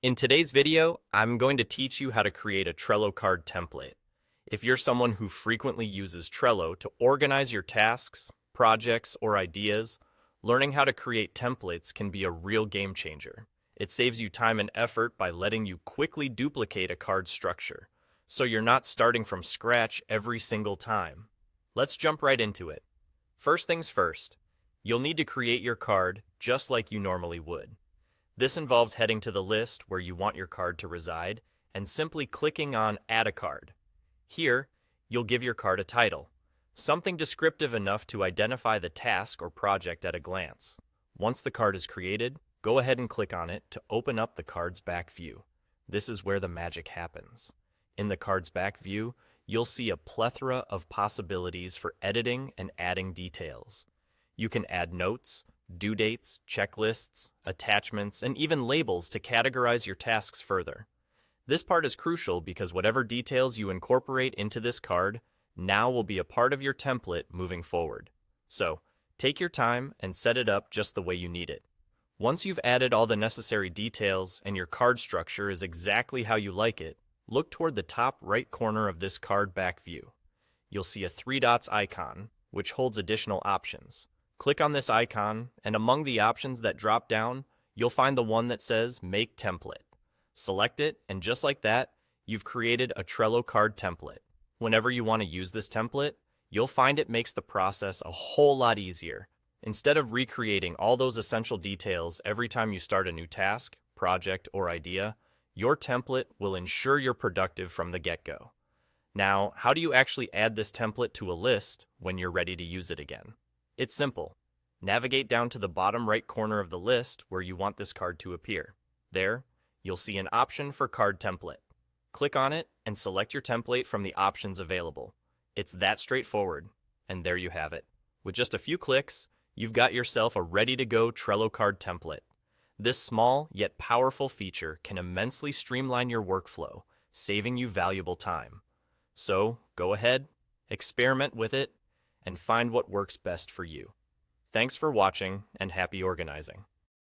In today's video, I'm going to teach you how to create a Trello card template. If you're someone who frequently uses Trello to organize your tasks, projects, or ideas, learning how to create templates can be a real game changer. It saves you time and effort by letting you quickly duplicate a card structure, so you're not starting from scratch every single time. Let's jump right into it. First things first, you'll need to create your card just like you normally would. This involves heading to the list where you want your card to reside and simply clicking on Add a Card. Here, you'll give your card a title, something descriptive enough to identify the task or project at a glance. Once the card is created, go ahead and click on it to open up the card's back view. This is where the magic happens. In the card's back view, you'll see a plethora of possibilities for editing and adding details. You can add notes, due dates, checklists, attachments, and even labels to categorize your tasks further. This part is crucial because whatever details you incorporate into this card now will be a part of your template moving forward. So, take your time and set it up just the way you need it. Once you've added all the necessary details and your card structure is exactly how you like it, look toward the top right corner of this card back view. You'll see a three dots icon, which holds additional options. Click on this icon, and among the options that drop down, you'll find the one that says Make Template. Select it, and just like that, you've created a Trello card template. Whenever you want to use this template, you'll find it makes the process a whole lot easier. Instead of recreating all those essential details every time you start a new task, project, or idea, your template will ensure you're productive from the get-go. Now, how do you actually add this template to a list when you're ready to use it again? It's simple. Navigate down to the bottom right corner of the list where you want this card to appear. There, you'll see an option for Card Template. Click on it and select your template from the options available. It's that straightforward, and there you have it. With just a few clicks, you've got yourself a ready-to-go Trello card template. This small yet powerful feature can immensely streamline your workflow, saving you valuable time. So, go ahead, experiment with it, and find what works best for you. Thanks for watching, and happy organizing.